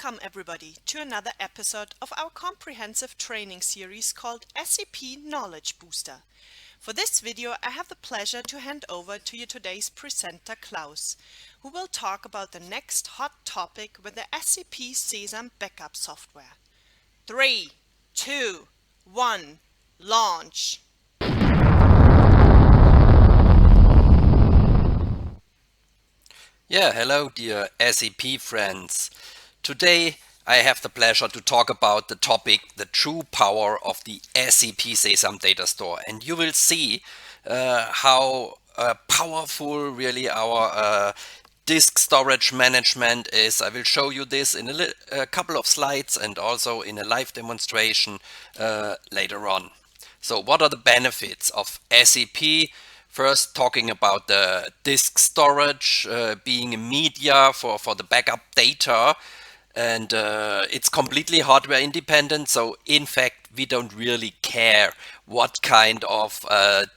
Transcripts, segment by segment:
Welcome everybody to another episode of our comprehensive training series called SEP Knowledge Booster. For this video I have the pleasure to hand over to you today's presenter Klaus, who will talk about the next hot topic with the SEP Sesam backup software. 3, 2, 1, launch! Yeah, hello dear SEP friends. Today I have the pleasure to talk about the topic, the true power of the SEP Sesam DataStore, and you will see how powerful really our disk storage management is. I will show you this in a couple of slides and also in a live demonstration later on. So what are the benefits of SEP? First, talking about the disk storage being a media for the backup data, and it's completely hardware independent. So in fact, we don't really care what kind of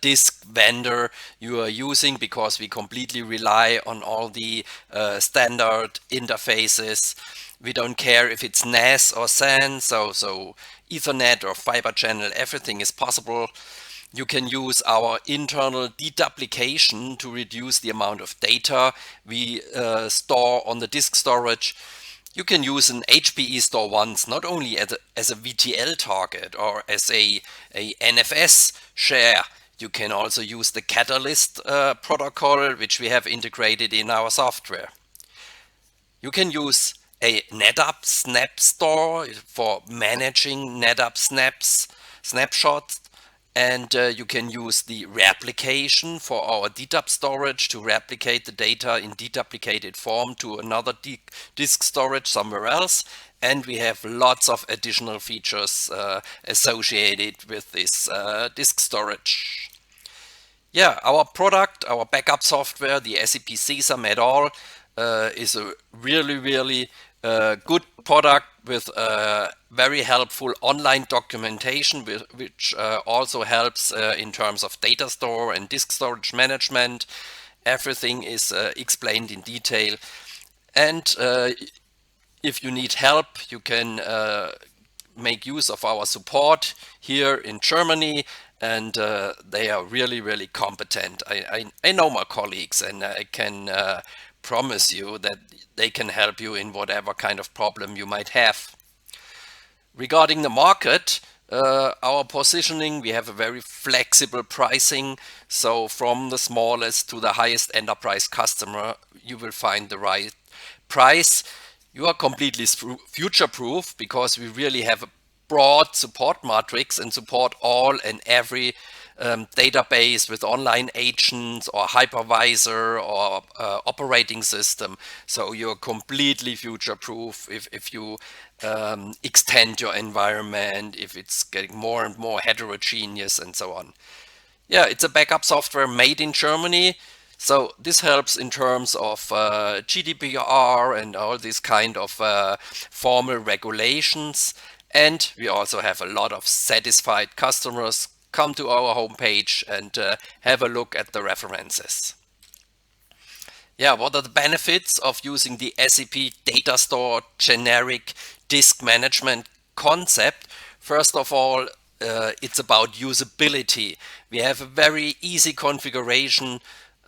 disk vendor you are using, because we completely rely on all the standard interfaces. We don't care if it's NAS or SAN, so Ethernet or fiber channel, everything is possible. You can use our internal deduplication to reduce the amount of data we store on the disk storage. You can use an HPE StoreOnce not only as a VTL target or as a NFS share. You can also use the Catalyst protocol, which we have integrated in our software. You can use a NetApp Store for managing NetApp snapshots. And you can use the replication for our dedup storage to replicate the data in deduplicated form to another disk storage somewhere else. And we have lots of additional features associated with this disk storage. Yeah, our product, our backup software, the SEP Sesam et al. Is a really good product with very helpful online documentation, which also helps in terms of data store and disk storage management. Everything is explained in detail, and if you need help, you can make use of our support here in Germany, and they are really competent. I know my colleagues, and I can promise you that they can help you in whatever kind of problem you might have. Regarding the market, our positioning, we have a very flexible pricing. So from the smallest to the highest enterprise customer, you will find the right price. You are completely future-proof because we really have a broad support matrix and support all and every database with online agents or hypervisor or operating system. So you're completely future-proof if you extend your environment, if it's getting more and more heterogeneous and so on. Yeah, it's a backup software made in Germany. So this helps in terms of GDPR and all these kind of formal regulations. And we also have a lot of satisfied customers. Come to our homepage and have a look at the references. Yeah, what are the benefits of using the SEP DataStore generic disk management concept? First of all, it's about usability. We have a very easy configuration.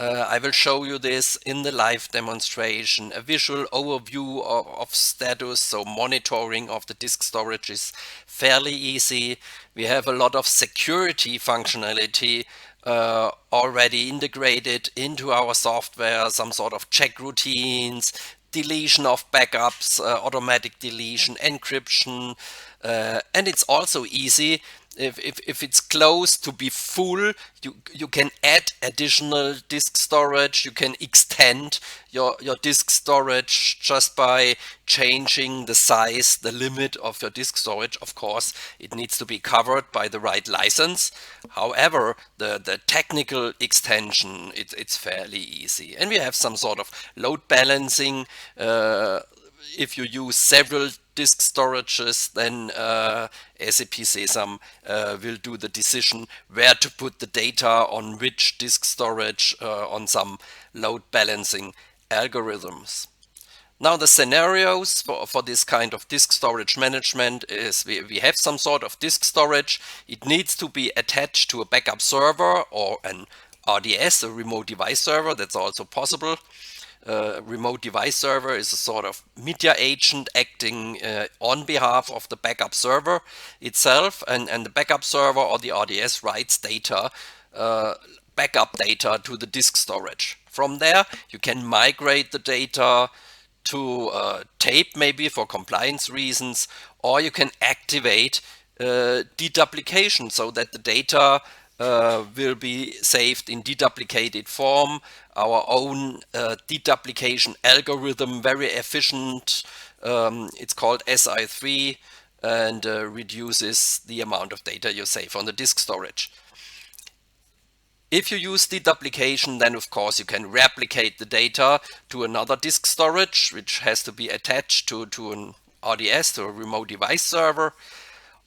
I will show you this in the live demonstration, a visual overview of status, so monitoring of the disk storage is fairly easy. We have a lot of security functionality already integrated into our software, some sort of check routines, deletion of backups, automatic deletion, encryption, and it's also easy. If it's close to be full, you can add additional disk storage. You can extend your disk storage just by changing the size, the limit of your disk storage. Of course, it needs to be covered by the right license. However, the technical extension, it's fairly easy. And we have some sort of load balancing. If you use several disk storages, then SEP Sesam will do the decision where to put the data on which disk storage on some load balancing algorithms. Now the scenarios for this kind of disk storage management is we have some sort of disk storage. It needs to be attached to a backup server or an RDS, a remote device server. That's also possible. Remote device server is a sort of media agent acting on behalf of the backup server itself, and the backup server or the RDS writes data, backup data to the disk storage. From there you can migrate the data to tape, maybe for compliance reasons, or you can activate deduplication so that the data will be saved in deduplicated form. Our own deduplication algorithm, very efficient. It's called Si3 and reduces the amount of data you save on the disk storage. If you use deduplication, then of course you can replicate the data to another disk storage, which has to be attached to an RDS, to a remote device server.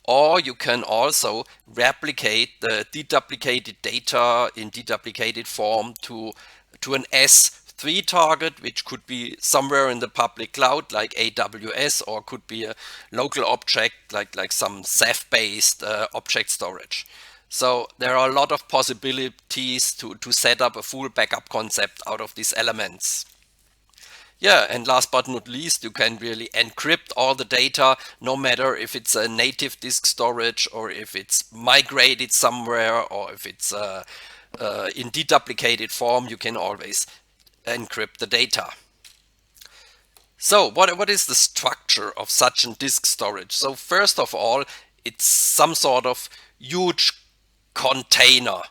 Or you can also replicate the deduplicated data in deduplicated form to an S3 target, which could be somewhere in the public cloud like AWS, or could be a local object like some Ceph-based object storage. So there are a lot of possibilities to set up a full backup concept out of these elements. Yeah, and last but not least, you can really encrypt all the data, no matter if it's a native disk storage or if it's migrated somewhere or if it's in deduplicated form. You can always encrypt the data. So what is the structure of such a disk storage? So first of all, it's some sort of huge container,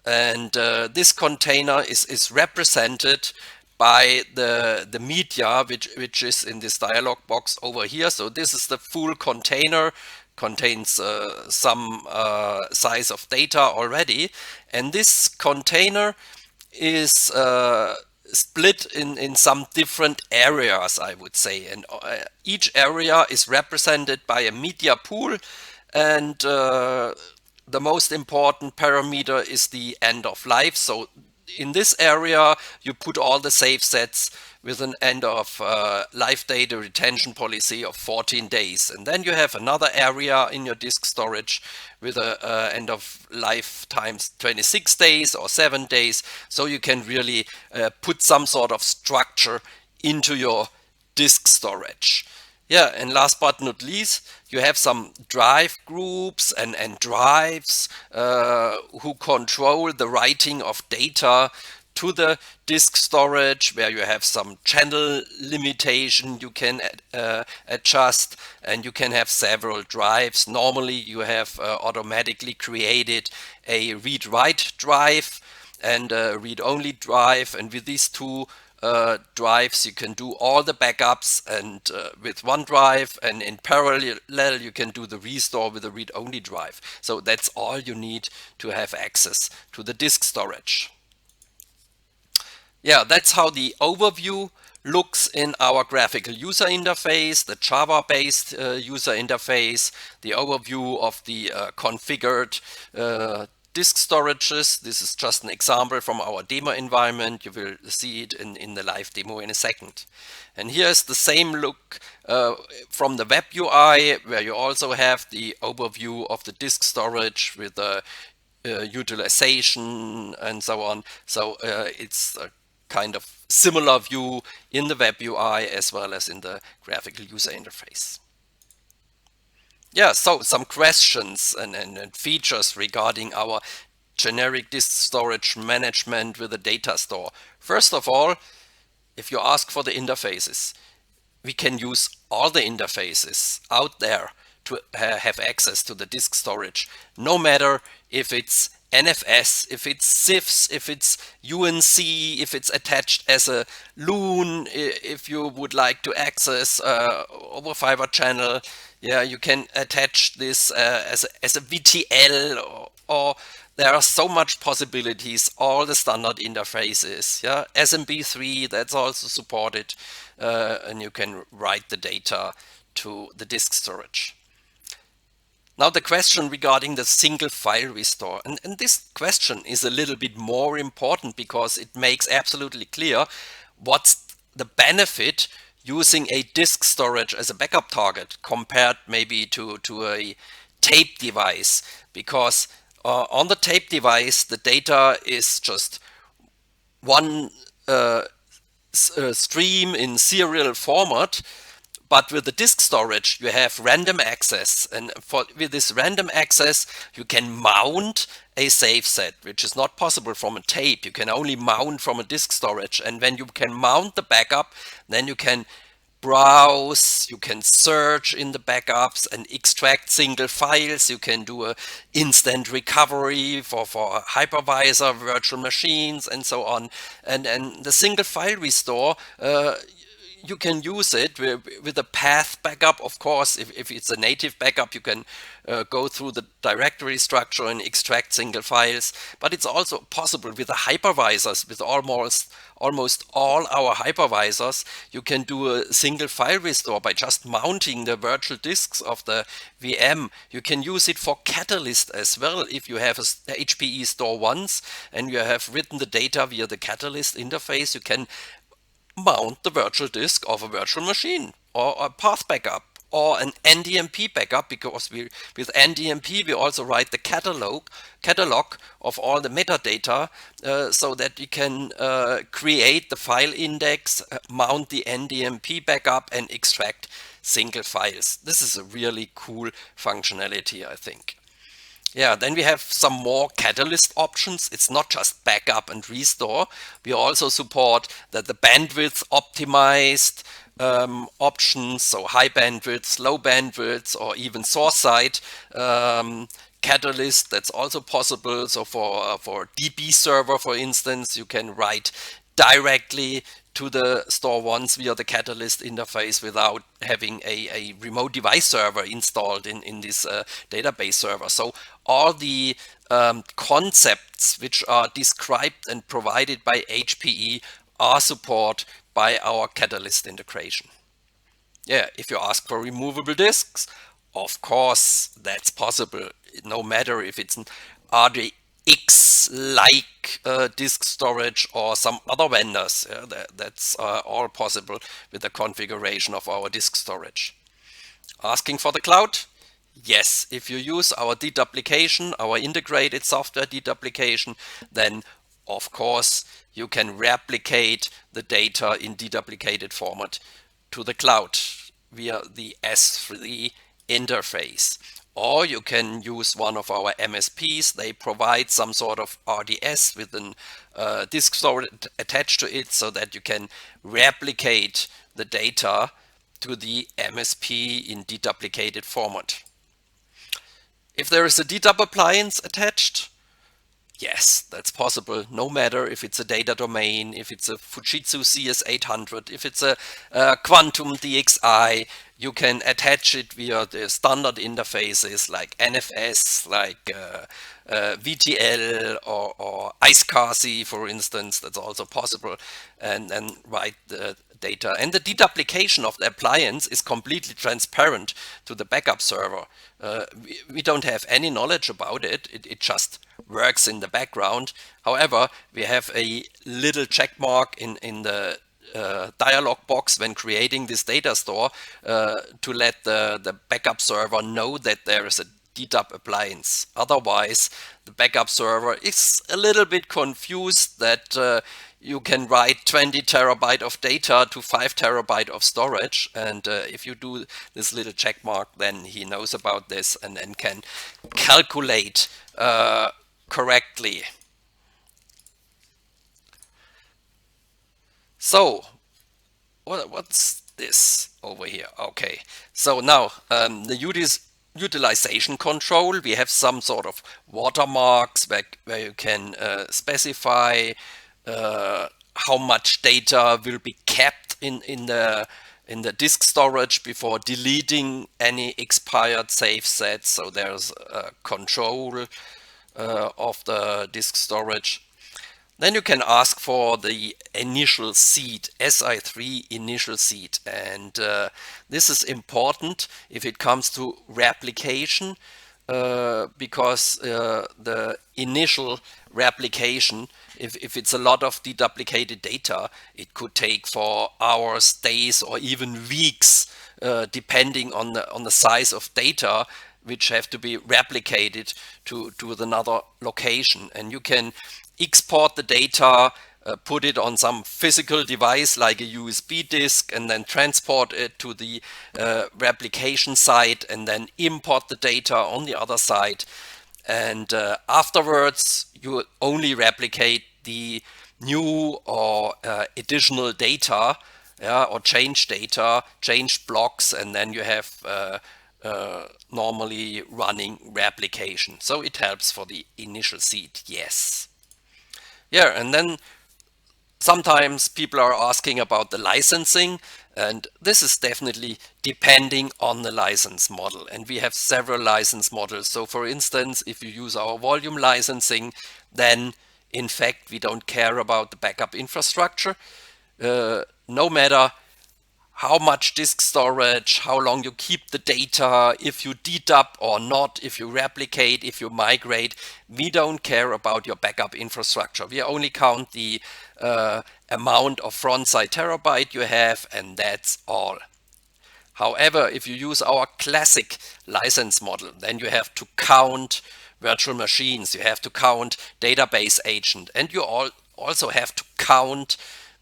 and this container is represented by the media which is in this dialog box over here. So this is the full container, contains some size of data already, and this container is split in some different areas, I would say, and each area is represented by a media pool, and the most important parameter is the end of life. So in this area you put all the save sets with an end of life data retention policy of 14 days, and then you have another area in your disk storage with a end of life times 26 days or 7 days, so you can really put some sort of structure into your disk storage. Yeah, and last but not least, you have some drive groups and drives who control the writing of data to the disk storage, where you have some channel limitation you can adjust, and you can have several drives. Normally you have automatically created a read-write drive and a read-only drive, and with these two drives you can do all the backups and with one drive, and in parallel you can do the restore with a read-only drive. So that's all you need to have access to the disk storage. Yeah, that's how the overview looks in our graphical user interface, the Java-based user interface, the overview of the configured disk storages. This is just an example from our demo environment. You will see it in the live demo in a second. And here's the same look from the web UI, where you also have the overview of the disk storage with the utilization and so on. So it's a kind of similar view in the web UI as well as in the graphical user interface. Yeah, so some questions and features regarding our generic disk storage management with a data store. First of all, if you ask for the interfaces, we can use all the interfaces out there to have access to the disk storage, no matter if it's NFS, if it's CIFS, if it's UNC, if it's attached as a LUN, if you would like to access over fiber channel. Yeah, you can attach this as a VTL, or there are so much possibilities, all the standard interfaces. Yeah, SMB3, that's also supported, and you can write the data to the disk storage. Now the question regarding the single file restore, and this question is a little bit more important because it makes absolutely clear what's the benefit using a disk storage as a backup target compared maybe to a tape device, because on the tape device the data is just one stream in serial format. But with the disk storage, you have random access, and with this random access, you can mount a save set, which is not possible from a tape. You can only mount from a disk storage, and when you can mount the backup, then you can browse, you can search in the backups and extract single files. You can do a instant recovery for hypervisor virtual machines and so on. And the single file restore, you can use it with a path backup. Of course, if it's a native backup, you can go through the directory structure and extract single files. But it's also possible with the hypervisors, with almost all our hypervisors, you can do a single file restore by just mounting the virtual disks of the VM. You can use it for Catalyst as well. If you have a HPE StoreOnce and you have written the data via the Catalyst interface, you can mount the virtual disk of a virtual machine, or a path backup, or an NDMP backup, because with NDMP we also write the catalog of all the metadata, so that you can create the file index, mount the NDMP backup, and extract single files. This is a really cool functionality, I think. Yeah, then we have some more Catalyst options. It's not just backup and restore. We also support that the bandwidth optimized options, so high bandwidth, low bandwidth, or even source side Catalyst. That's also possible. So for DB server, for instance, you can write directly to the StoreOnce via the Catalyst interface without having a remote device server installed in this database server. So all the concepts which are described and provided by HPE are supported by our Catalyst integration. Yeah, if you ask for removable disks, of course that's possible, no matter if it's an RDX-like disk storage or some other vendors. That's all possible with the configuration of our disk storage. Asking for the cloud? Yes, if you use our deduplication, our integrated software deduplication, then of course you can replicate the data in deduplicated format to the cloud via the S3 interface. Or you can use one of our MSPs. They provide some sort of RDS with a disk storage attached to it, so that you can replicate the data to the MSP in deduplicated format. If there is a dedub appliance attached, yes, that's possible, no matter if it's a data domain, if it's a Fujitsu CS800, if it's a Quantum DXI, you can attach it via the standard interfaces like NFS, like VTL or iSCSI, for instance. That's also possible, and write the data. And the deduplication of the appliance is completely transparent to the backup server. We don't have any knowledge about it. It just works in the background. However, we have a little check mark in the dialog box when creating this data store to let the backup server know that there is a dedub appliance. Otherwise, the backup server is a little bit confused that you can write 20 terabyte of data to 5 terabyte of storage, and if you do this little check mark, then he knows about this and then can calculate correctly. So what's this over here? Okay, so now the utilization control, we have some sort of watermarks where you can specify how much data will be kept in the disk storage before deleting any expired save sets. So there's a control of the disk storage. Then you can ask for the initial seed, Si3 initial seed, and this is important if it comes to replication, because the initial replication if it's a lot of deduplicated data, it could take for hours, days, or even weeks, depending on the size of data, which have to be replicated to another location. And you can export the data, put it on some physical device like a USB disk, and then transport it to the replication site, and then import the data on the other side. And afterwards, you only replicate the new or additional data, or change data, change blocks, and then you have normally running replication. So it helps for the initial seed, yes. Yeah, and then sometimes people are asking about the licensing, and this is definitely depending on the license model. And we have several license models. So for instance, if you use our volume licensing, then in fact we don't care about the backup infrastructure. No matter how much disk storage, how long you keep the data, if you dedup or not, if you replicate, if you migrate, we don't care about your backup infrastructure. We only count the amount of front-side terabyte you have, and that's all. However, if you use our classic license model, then you have to count virtual machines, you have to count database agent, and you also have to count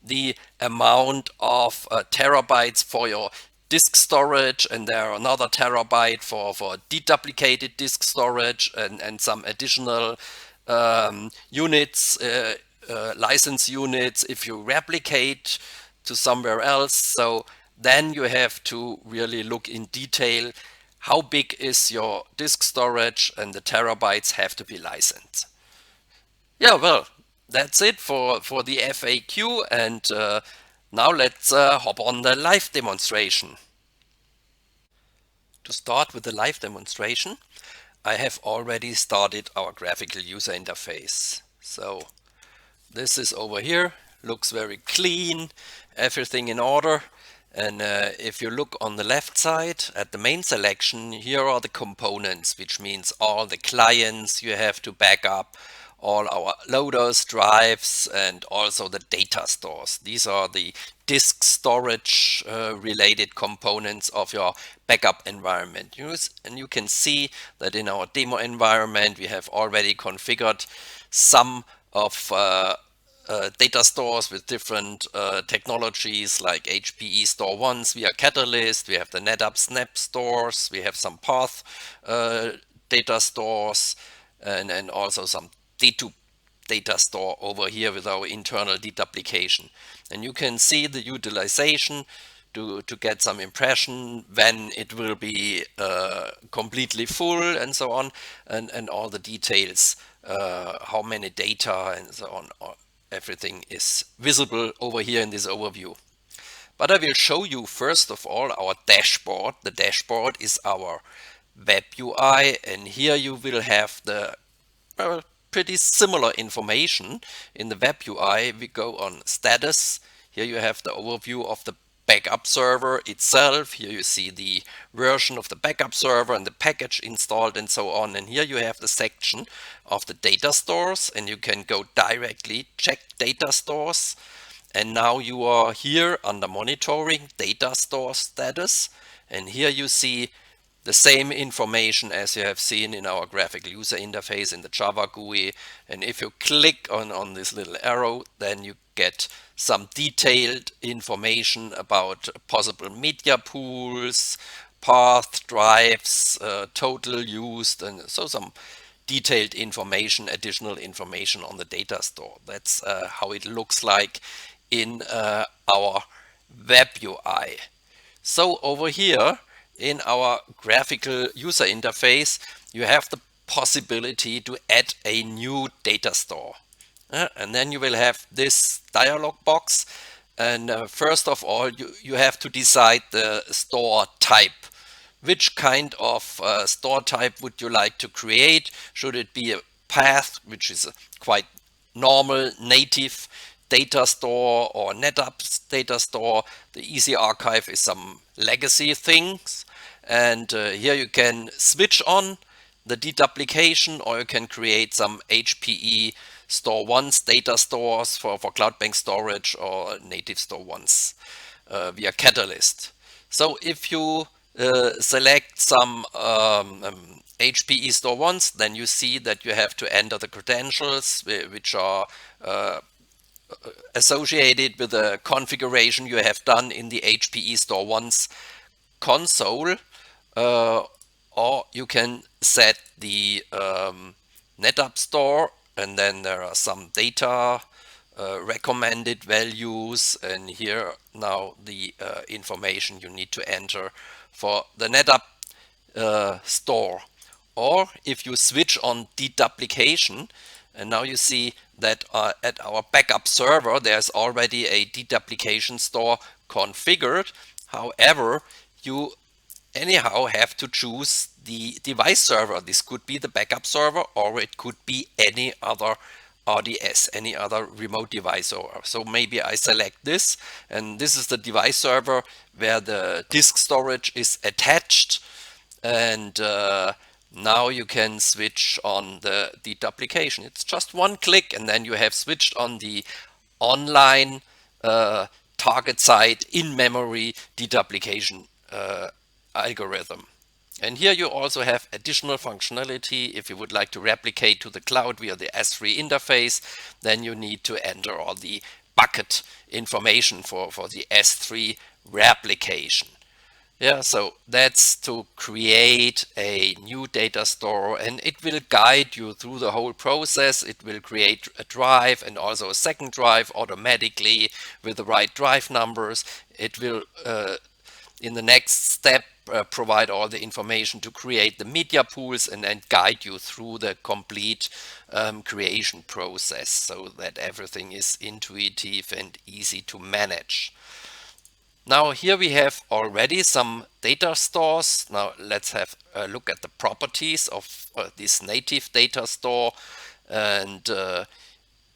the amount of terabytes for your disk storage, and there are another terabyte for deduplicated disk storage, and some additional units, license units if you replicate to somewhere else. So then you have to really look in detail how big is your disk storage, and the terabytes have to be licensed. Yeah, well, that's it for the FAQ, and now let's hop on the live demonstration. To start with the live demonstration, I have already started our graphical user interface. So this is over here, looks very clean, everything in order. And if you look on the left side at the main selection, here are the components, which means all the clients you have to back up, all our loaders, drives, and also the data stores. These are the disk storage related components of your backup environment. And you can see that in our demo environment, we have already configured some of data stores with different technologies like HPE StoreOnce via Catalyst. We have the NetApp Snap stores. We have some path data stores, and also some D2 data store over here with our internal deduplication. And you can see the utilization to get some impression when it will be completely full, and so on, and all the details, how many data and so on. Everything is visible over here in this overview. But I will show you first of all our dashboard. The dashboard is our web UI, and here you will have the pretty similar information. In the web UI, we go on status. Here you have the overview of the backup server itself. Here you see the version of the backup server and the package installed and so on. And here you have the section of the data stores, and you can go directly check data stores. And now you are here under monitoring data store status, and here you see the same information as you have seen in our graphical user interface in the Java GUI. And if you click on this little arrow, then you get some detailed information about possible media pools, path, drives, total used, and so some detailed information, additional information on the data store. That's how it looks like in our web UI. So over here in our graphical user interface, you have the possibility to add a new data store. And then you will have this dialog box. And first of all, you have to decide the store type. Which kind of store type would you like to create? Should it be a path, which is a quite normal native data store, or NetApp's data store? The Easy Archive is some legacy things. And here you can switch on the deduplication, or you can create some HPE StoreOnce data stores for cloud bank storage or native StoreOnce via Catalyst. So if you select some HPE StoreOnce, then you see that you have to enter the credentials which are associated with the configuration you have done in the HPE StoreOnce console, or you can set the NetApp Store, and then there are some data recommended values, and here now the information you need to enter for the NetApp Store. Or if you switch on deduplication, and now you see that at our backup server there's already a deduplication store configured. However, you anyhow have to choose the device server. This could be the backup server, or it could be any other RDS, any other remote device server. So maybe I select this, and this is the device server where the disk storage is attached, and now you can switch on the deduplication. It's just one click, and then you have switched on the online target site in-memory deduplication algorithm. And here you also have additional functionality. If you would like to replicate to the cloud via the S3 interface, then you need to enter all the bucket information for the S3 replication. Yeah, so that's to create a new data store, and it will guide you through the whole process. It will create a drive and also a second drive automatically with the right drive numbers. It will in the next step provide all the information to create the media pools and then guide you through the complete creation process, so that everything is intuitive and easy to manage. Now here we have already some data stores. Now let's have a look at the properties of this native data store, and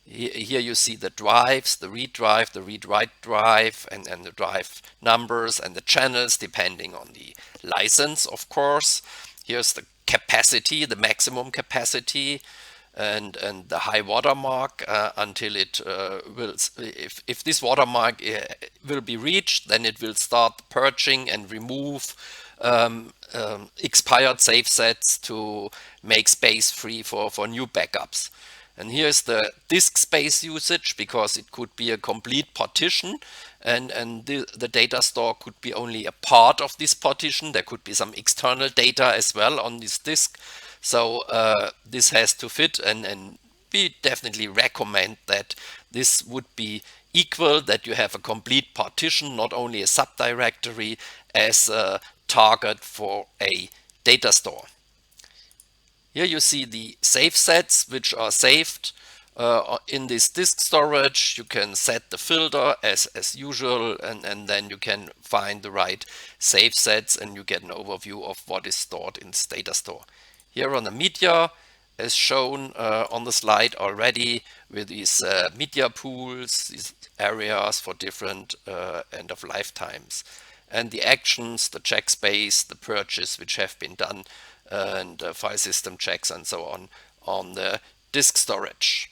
here you see the drives, the read drive, the read write drive, and the drive numbers and the channels depending on the license, of course. Here's the capacity, the maximum capacity, and the high watermark until it will, if this watermark will be reached, then it will start purging and remove expired save sets to make space free for new backups. And here's the disk space usage, because it could be a complete partition, and the data store could be only a part of this partition. There could be some external data as well on this disk. So this has to fit, and we definitely recommend that this would be equal, that you have a complete partition, not only a subdirectory, as a target for a data store. Here you see the save sets which are saved in this disk storage. You can set the filter as usual, and then you can find the right save sets, and you get an overview of what is stored in this data store. Here on the media, as shown on the slide already, with these media pools, these areas for different end of lifetimes, and the actions, the check space, the purges which have been done, and file system checks and so on the disk storage.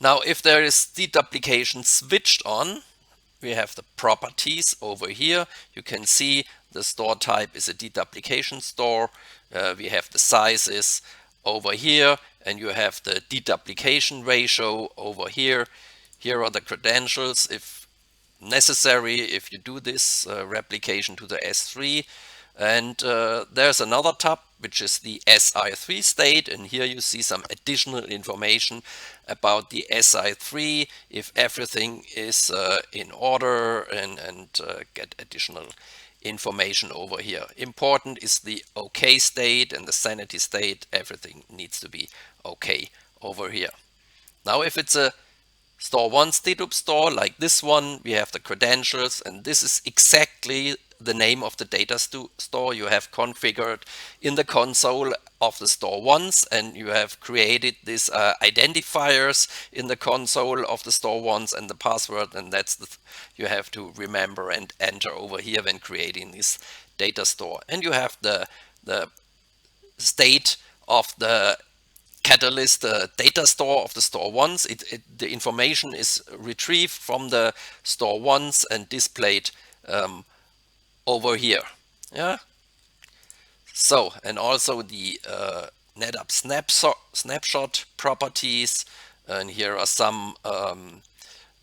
Now if there is deduplication switched on, we have the properties over here. You can see the store type is a deduplication store. We have the sizes over here, and you have the deduplication ratio over here. Here are the credentials if necessary, if you do this replication to the S3. And there's another tab which is the Si3 state, and here you see some additional information about the Si3, if everything is in order, and get additional information over here. Important is the OK state and the sanity state. Everything needs to be OK over here. Now if it's a StoreOnce dedup store like this one, we have the credentials, and this is exactly the name of the data store you have configured in the console of the StoreOnce, and you have created these identifiers in the console of the StoreOnce and the password, and that's you have to remember and enter over here when creating this data store. And you have the state of the Catalyst DataStore of the StoreOnce. The information is retrieved from the StoreOnce and displayed over here. Yeah. So, and also the NetApp snapshot properties, and here are some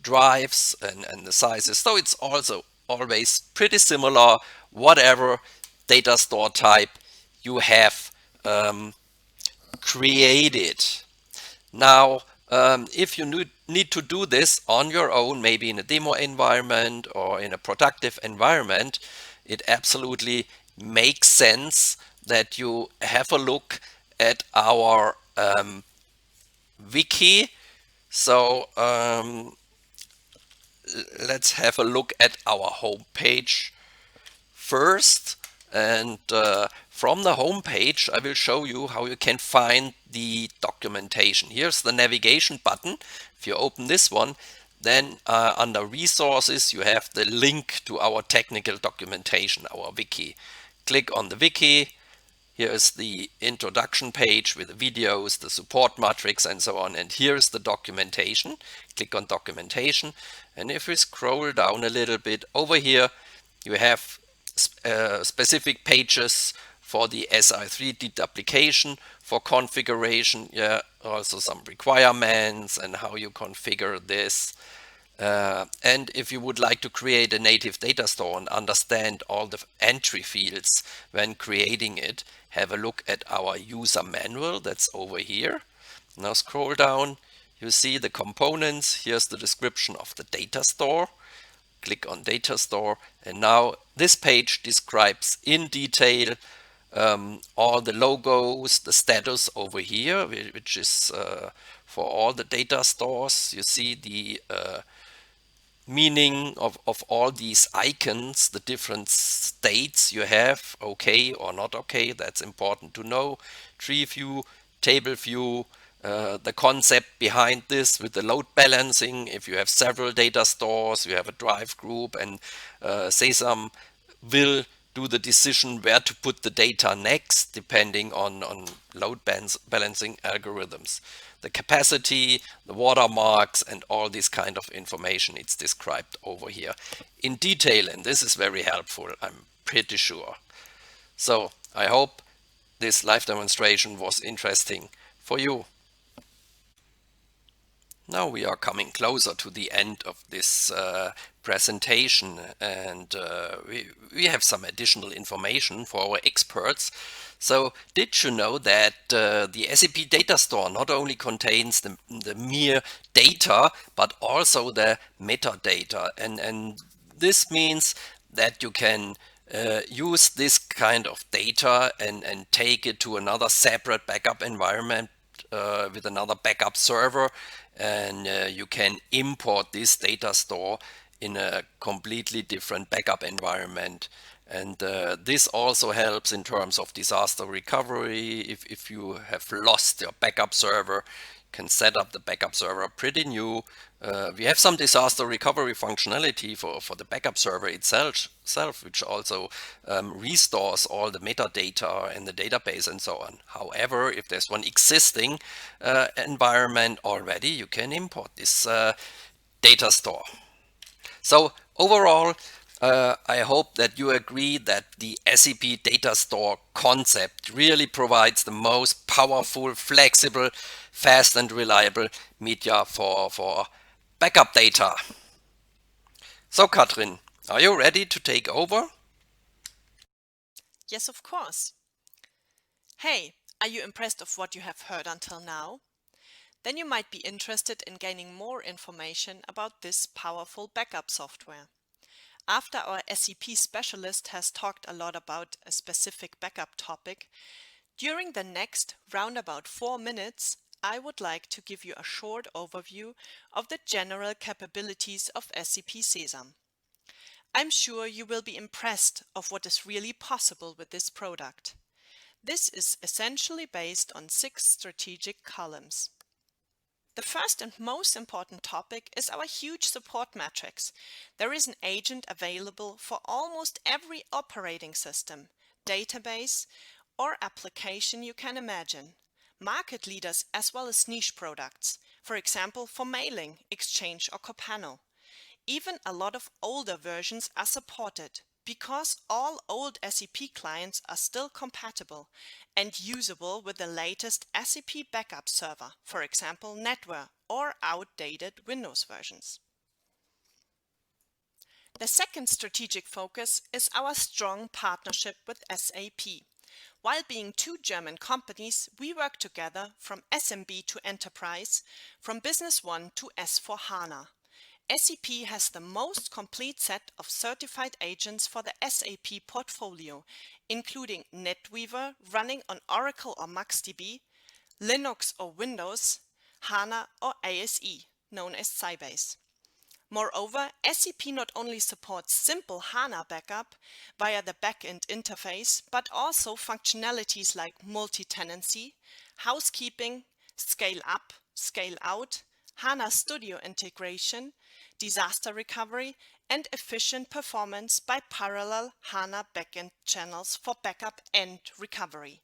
drives and the sizes. So it's also always pretty similar, whatever data store type you have created. Now, if you need to do this on your own, maybe in a demo environment or in a productive environment, it absolutely makes sense that you have a look at our wiki. So let's have a look at our home page first. And from the home page, I will show you how you can find the documentation. Here's the navigation button. If you open this one, then under resources, you have the link to our technical documentation, our wiki. Click on the wiki. Here is the introduction page with the videos, the support matrix, and so on. And here's the documentation. Click on documentation. And if we scroll down a little bit over here, you have specific pages for the Si3 deduplication, for configuration, yeah, also some requirements and how you configure this. And if you would like to create a native data store and understand all the entry fields when creating it, have a look at our user manual that's over here. Now scroll down, you see the components. Here's the description of the data store. Click on data store, and now this page describes in detail all the logos, the status over here, which is for all the data stores. You see the meaning of all these icons, the different states you have, okay or not okay, that's important to know. Tree view, table view, the concept behind this with the load balancing. If you have several data stores, you have a drive group, and sesam will do the decision where to put the data next depending on load balancing algorithms. The capacity, the watermarks, and all this kind of information, it's described over here in detail, and this is very helpful, I'm pretty sure. So I hope this live demonstration was interesting for you. Now we are coming closer to the end of this presentation, and we have some additional information for our experts. So did you know that the SEP DataStore not only contains the mere data, but also the metadata, and this means that you can use this kind of data and take it to another separate backup environment with another backup server, and you can import this data store in a completely different backup environment. And this also helps in terms of disaster recovery. If you have lost your backup server, you can set up the backup server pretty new. We have some disaster recovery functionality for the backup server itself, which also restores all the metadata in the database and so on. However, if there's one existing environment already, you can import this data store. So overall, I hope that you agree that the SEP DataStore concept really provides the most powerful, flexible, fast and reliable media for backup data. So Katrin, are you ready to take over? Yes, of course. Hey, are you impressed of what you have heard until now? Then you might be interested in gaining more information about this powerful backup software. After our SEP specialist has talked a lot about a specific backup topic, during the next roundabout 4 minutes, I would like to give you a short overview of the general capabilities of SEP Sesam. I'm sure you will be impressed of what is really possible with this product. This is essentially based on 6 strategic columns. The first and most important topic is our huge support matrix. There is an agent available for almost every operating system, database, or application you can imagine. market leaders as well as niche products, for example for mailing, Exchange or Copano. Even a lot of older versions are supported, because all old SEP clients are still compatible and usable with the latest SEP backup server, for example NetWare, or outdated Windows versions. The second strategic focus is our strong partnership with SAP. While being two German companies, we work together from SMB to enterprise, from Business One to S/4HANA. SAP has the most complete set of certified agents for the SAP portfolio, including NetWeaver running on Oracle or MaxDB, Linux or Windows, HANA or ASE, known as Sybase. Moreover, SAP not only supports simple HANA backup via the backend interface, but also functionalities like multi-tenancy, housekeeping, scale up, scale out, HANA Studio integration, disaster recovery, and efficient performance by parallel HANA backend channels for backup and recovery.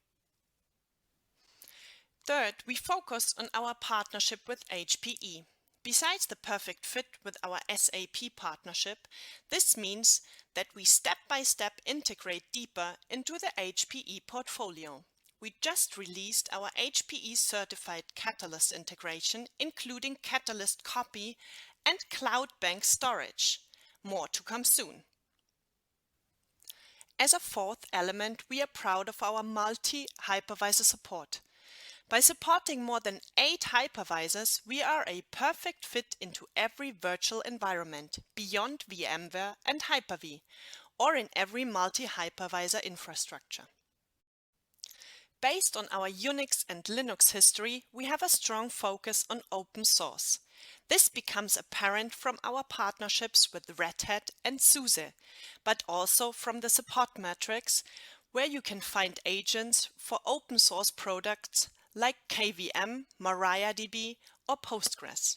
Third, we focus on our partnership with HPE. Besides the perfect fit with our SAP partnership, this means that we step-by-step integrate deeper into the HPE portfolio. We just released our HPE certified Catalyst integration, including Catalyst Copy and Cloud Bank Storage. More to come soon. As a fourth element, we are proud of our multi-hypervisor support. By supporting more than 8 hypervisors, we are a perfect fit into every virtual environment beyond VMware and Hyper-V, or in every multi-hypervisor infrastructure. Based on our Unix and Linux history, we have a strong focus on open source. This becomes apparent from our partnerships with Red Hat and SUSE, but also from the support matrix, where you can find agents for open source products like KVM, MariaDB, or Postgres.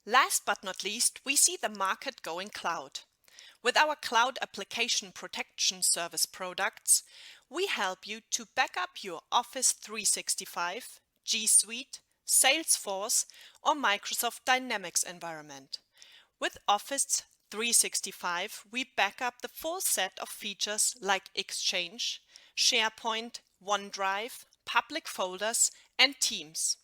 Last but not least, we see the market going cloud. With our Cloud Application Protection Service products, we help you to back up your Office 365, G Suite, Salesforce, or Microsoft Dynamics environment. With Office 365, we back up the full set of features like Exchange, SharePoint, OneDrive, public folders, and Teams.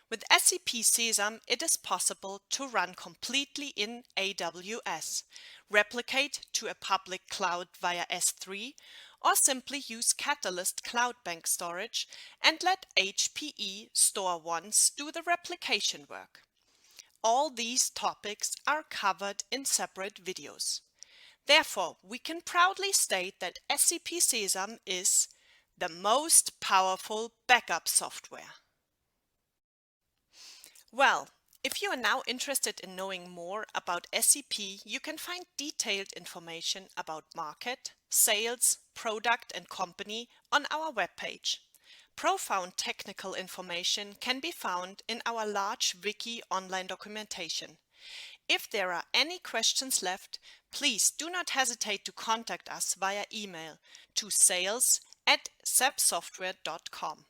With SEP Sesam, it is possible to run completely in AWS, replicate to a public cloud via S3, or simply use Catalyst Cloud Bank Storage and let HPE StoreOnce do the replication work. All these topics are covered in separate videos. Therefore, we can proudly state that SEP Sesam is the most powerful backup software. Well, if you are now interested in knowing more about SEP, you can find detailed information about market, sales, product and company on our webpage. Profound technical information can be found in our large wiki online documentation. If there are any questions left, please do not hesitate to contact us via email to sales@sepsoftware.com.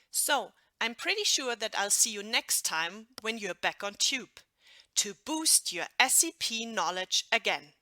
So, I'm pretty sure that I'll see you next time when you're back on Tube to boost your SEP knowledge again.